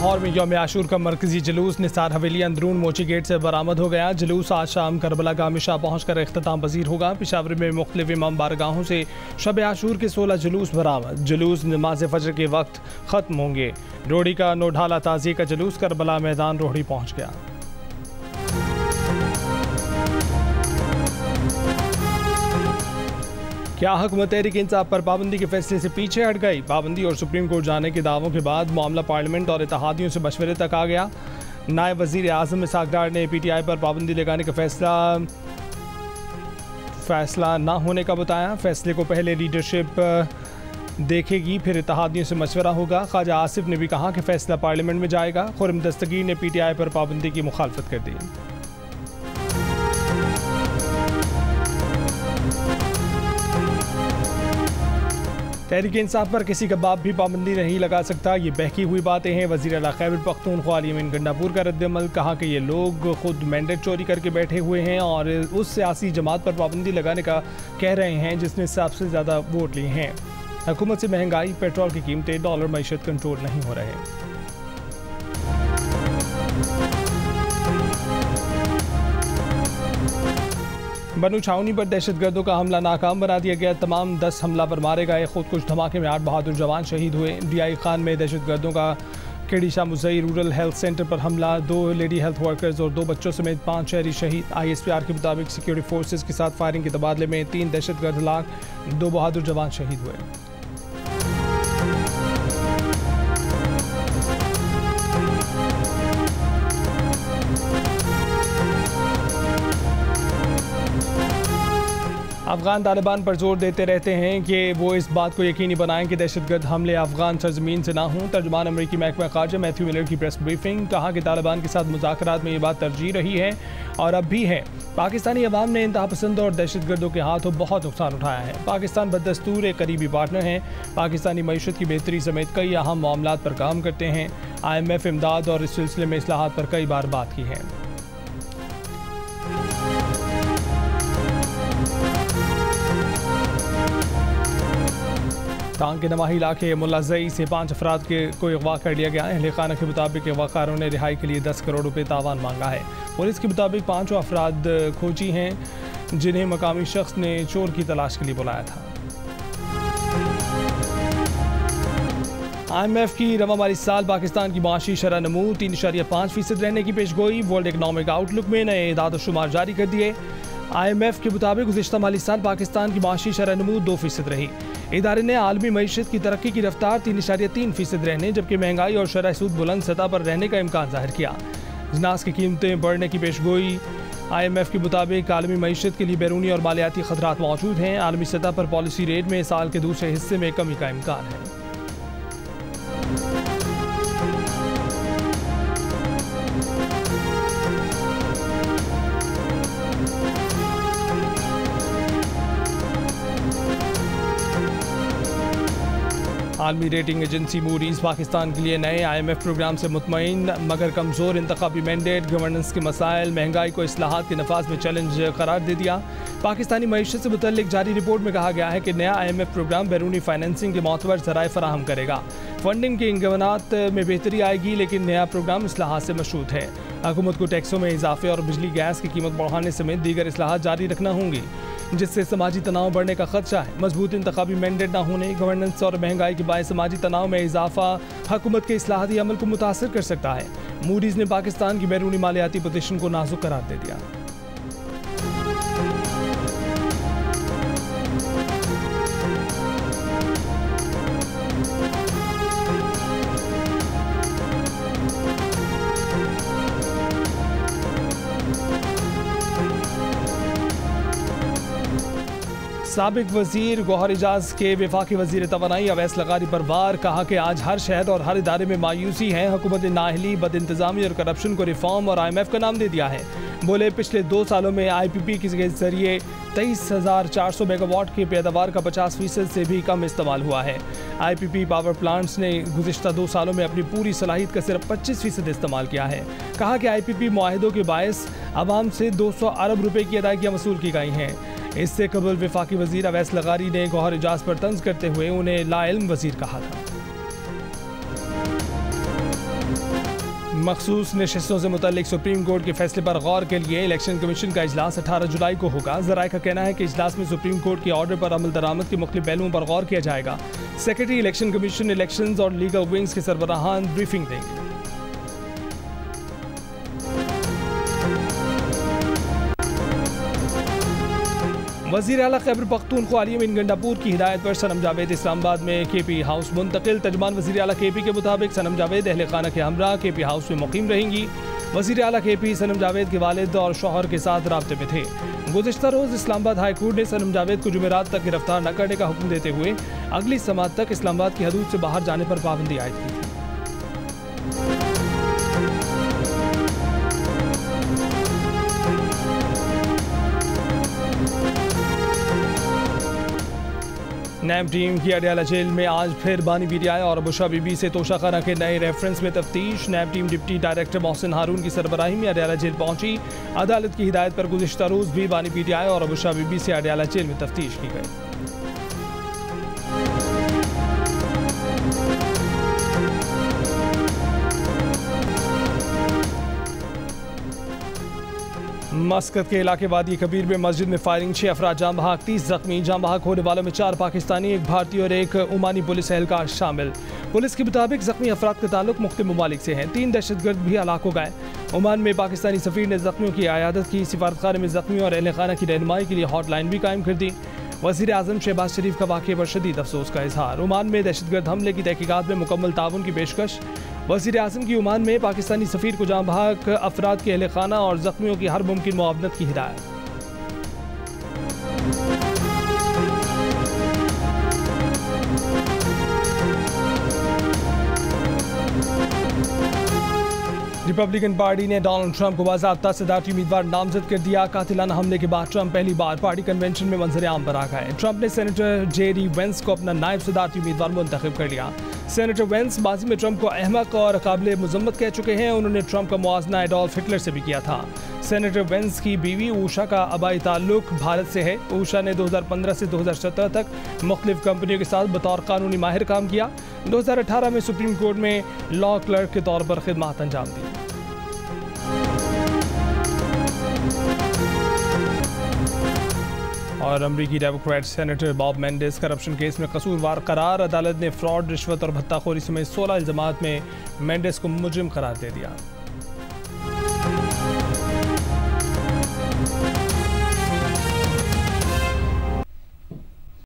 लाहौर में यौम आशूर का मरकजी जुलूस निसार हवेली अंदरून मोची गेट से बरामद हो गया। जुलूस आज शाम करबला गाह में शाह पहुँच कर इख्तिताम पजीर होगा। पेशावर में मुख्तलिफ इमाम बारगाहों से शब आशूर के 16 जुलूस बरामद। जुलूस नमाज फजर के वक्त ख़त्म होंगे। रोहड़ी का नोढाला ताज़िए का जुलूस करबला मैदान रोहड़ी पहुँच गया। क्या हुकूमत तहरीक इंसाफ पर पाबंदी के फैसले से पीछे हट गई? पाबंदी और सुप्रीम कोर्ट जाने के दावों के बाद मामला पार्लियामेंट और इत्तेहादियों से मशवरे तक आ गया। नायब वज़ीर आज़म इसहाक़ डार ने PTI पर पाबंदी लगाने का फैसला ना होने का बताया। फैसले को पहले लीडरशिप देखेगी, फिर इत्तेहादियों से मशवरा होगा। ख्वाजा आसिफ ने भी कहा कि फैसला पार्लियामेंट में जाएगा। खुर्रम दस्तगीर ने PTI पर पाबंदी की मुखालफत कर दी। तहरीक इंसाफ पर किसी का बाप भी पाबंदी नहीं लगा सकता। ये बहकी हुई बातें हैं। वज़ीर आला खैबर पख्तूनख्वा यमीन गंडापुर का रद्द-ए-अमल, कहा कि ये लोग खुद मैंडेट चोरी करके बैठे हुए हैं और उस सियासी जमात पर पाबंदी लगाने का कह रहे हैं जिसने सबसे ज़्यादा वोट लिए हैं। हुकूमत से महंगाई, पेट्रोल की कीमतें, डॉलर मईशत कंट्रोल नहीं हो रहे। बनु छावनी पर दहशतगर्दों का हमला नाकाम बना दिया गया। तमाम 10 हमलावर मारे गए। खुदकुश धमाके में 8 बहादुर जवान शहीद हुए। DI खान में दहशतगर्दों का केडीशा मुजई रूरल हेल्थ सेंटर पर हमला। 2 लेडी हेल्थ वर्कर्स और 2 बच्चों समेत 5 शहरी शहीद। ISPR के मुताबिक सिक्योरिटी फोर्सेज के साथ फायरिंग के तबादले में 3 दहशतगर्द हलाक, 2 बहादुर जवान शहीद हुए। अफगान तालिबान पर जोर देते रहते हैं कि वो इस बात को यकीनी बनाएं कि दहशतगर्द हमले अफगान सरजमीन से ना हों। तर्जुमान अमरीकी महकमा खारजा मैथ्यू मिलर की प्रेस ब्रीफिंग, कहा कि तालिबान के साथ मुज़ाकरात में ये बात तरजीह रही है और अब भी है। पाकिस्तानी अवाम ने इंतहापसंद और दहशतगर्दों के हाथों बहुत नुकसान उठाया है। पाकिस्तान बदस्तूर एक करीबी पार्टनर है। पाकिस्तानी मईशत की बेहतरी समेत कई अहम मामलात पर काम करते हैं। IMF इमदाद और इस सिलसिले में इस्लाहात पर कई बार बात की है। टांग के नवाही इलाके मुल्लाजई से 5 अफराद को अगवा कर लिया गया है। अहले खाना के मुताबिक अगवाकारों ने रिहाई के लिए 10 करोड़ रुपए तावान मांगा है। पुलिस के मुताबिक 5 अफराद खोजी हैं जिन्हें मकामी शख्स ने चोर की तलाश के लिए बुलाया था। IMF की रवा माली साल पाकिस्तान की माशी शरह नमू 3.5% रहने की पेशगोई। वर्ल्ड इकनॉमिक आउटलुक में नए इदाद शुमार जारी कर दिए। IMF के मुताबिक गुज़िश्ता माली साल पाकिस्तान की माशी शरह नमू 2% रही। इदारे ने आलमी मईशत की तरक्की की रफ्तार 3.3% रहने, जबकि महंगाई और शरह सूद बुलंद सतह पर रहने का इम्कान जाहिर किया। अजनास की कीमतें बढ़ने की पेशगोई। IMF के मुताबिक आलमी मईशत के लिए बैरूनी और मालियाती खतरात मौजूद हैं। आलमी सतह पर पॉलिसी रेट में साल के दूसरे हिस्से में कमी का इम्कान है। आलमी रेटिंग एजेंसी मूडीज़ पाकिस्तान के लिए नए IMF प्रोग्राम से मुतमईन, मगर कमज़ोर इंतखाबी मैंडेट, गवर्नेंस के मसाइल, महंगाई को इस्लाहात के नफाज में चैलेंज करार दे दिया। पाकिस्तानी मईशत से मुतल्लिक जारी रिपोर्ट में कहा गया है कि नया IMF प्रोग्राम बैरूनी फाइनेंसिंग के मोतबर ज़राए फराहम करेगा। फंडिंग के इंगवनात में बेहतरी आएगी, लेकिन नया प्रोग्राम इस्लाहात से मशरूत है। हुकूमत को टैक्सों में इजाफे और बिजली गैस की कीमत बढ़ाने समेत दीगर इस्लाहात जारी रखना होंगी, जिससे समाजी तनाव बढ़ने का खदशा है। मजबूत इंतखाबी मैंडेट न होने, गवर्नेंस और महंगाई के बायस समाजी तनाव में इजाफा हुकूमत के इस्लाहाती अमल को मुतासर कर सकता है। मूडीज़ ने पाकिस्तान की बैरूनी मालियाती पोजीशन को नाजुक करार दे दिया। साबिक वजीर गौहर एजाज के वफाकी वजीर तवानाई अवैस लगारी पर वार, कहा कि आज हर शहर और हर इदारे में मायूसी है। हुकूमत ने नाअहली, बद इंतजामी और करप्शन को रिफॉर्म और IMF का नाम दे दिया है। बोले पिछले 2 सालों में IPP के जरिए 23,400 मेगावाट की पैदावार का 50% से भी कम इस्तेमाल हुआ है। IPP पावर प्लांट्स ने गुज़िश्ता 2 सालों में अपनी पूरी सलाहियत का सिर्फ 25% इस्तेमाल किया है। कहा कि IPP मुआहिदों के बायस आवाम से 200 अरब रुपए की अदायगियाँ वसूल की गई हैं। इससे कबल वफाकी वजीर अवैस लगारी ने गौहर एजाज पर तंज करते हुए उन्हें लाइल्म वजीर कहा था। मखसूस नशिस्तों से मुतल्लिक सुप्रीम कोर्ट के फैसले पर गौर के लिए इलेक्शन कमीशन का इजलास 18 जुलाई को होगा। ज़राए का कहना है कि इजलास में सुप्रीम कोर्ट के ऑर्डर पर अमल दरामद के मुख्तलिफ पहलुओं पर गौर किया जाएगा। सेक्रेटरी इलेक्शन कमीशन इलेक्शंस और लीगल विंग्स के सरबराहान ब्रीफिंग देंगे। वज़ीर आला खैबर पख्तूनख्वा अली अमीन गंडापुर की हिदायत पर सनम जावेद इस्लामाबाद में केपी हाउस मुंतकिल। तर्जमान वज़ीर आला केपी के मुताबिक सनम जावेद अहले खाना के हमरा केपी हाउस में मुकीम रहेंगी। वज़ीर आला केपी सनम जावेद के वालिद और शौहर के साथ राब्ते में थे। गुज़िश्ता रोज़ इस्लामाबाद हाई कोर्ट ने सनम जावेद को जुमेरात तक गिरफ्तार न करने का हुक्म देते हुए अगली समाअत तक इस्लामाबाद की हदूद से बाहर जाने पर पाबंदी आयद की थी। नैब टीम की अडयाला जेल में आज फिर बानी बीरियाए और अबुशा बीबी से तोशाखाना के नए रेफरेंस में तफ्तीश। नैब टीम डिप्टी डायरेक्टर मोहसिन हारून की सरबराही में अडयाला जेल पहुंची। अदालत की हिदायत पर गुज़िश्ता रोज़ भी बानी बीरियाए और अबुशा बीबी से अडयाला जेल में तफ्तीश की गई। मस्कत के इलाके वादी कबीर में मस्जिद में फायरिंग, 6 अफराद जाम बहक, 30 जख्मी। जाम बहक होने वालों में 4 पाकिस्तानी, 1 भारतीय और 1 ओमानी पुलिस एहलकार शामिल। पुलिस के मुताबिक जख्मी अफराद का ताल्लुक मुख्तलिफ ममालिक से हैं। 3 दहशतगर्द भी हलाक हो गए। ओमान में पाकिस्तानी सफीर ने जख्मियों की आयादत की। सिफारतखाने में जख्मियों और अहल खाना की रहनुमाई के लिए हॉटलाइन भी कायम कर दी। वज़ीर आज़म शहबाज शरीफ का वाक़े पर शदीद अफसोस का इजहार। ओमान में दहशतगर्द हमले की तहकीकात में मुकम्मल ताउन की पेशकश। वज़ीर आज़म की ओमान में पाकिस्तानी सफीर को जाम बहक अफराद के अहल खाना और जख्मियों की हर मुमकिन मुआवनत की हिदायत। रिपब्लिकन पार्टी ने डोनाल्ड ट्रंप को बाज़ाब्ता सदारती उम्मीदवार नामजद कर दिया। कातिलाना हमले के बाद ट्रंप पहली बार पार्टी कन्वेंशन में मंजर आम पर आ गए। ट्रंप ने सेनेटर जेडी वेंस को अपना नायब सदारती उम्मीदवार मुंतखब कर लिया। सेनेटर वेंस माजी में ट्रंप को अहमक और काबिल मुजम्मत कह चुके हैं। उन्होंने ट्रंप का मुआजना एडोल्फ हिटलर से भी किया था। सेनेटर वेंस की बीवी ऊषा का आबाई ताल्लुक भारत से है। ऊषा ने 2015 से 2017 तक मुख्तलिफ कंपनियों के साथ बतौर कानूनी माहिर काम किया। 2018 में सुप्रीम कोर्ट में लॉ क्लर्क के तौर पर खिदमत अंजाम दी। और अमरीकी Democrat senator Bob Mendes corruption case में कसूरवार करार। अदालत ने फ्रॉड, रिश्वत और भत्ताखोरी समेत 16 इल्जामात में मेंडेस को मुजरिम करार दे दिया।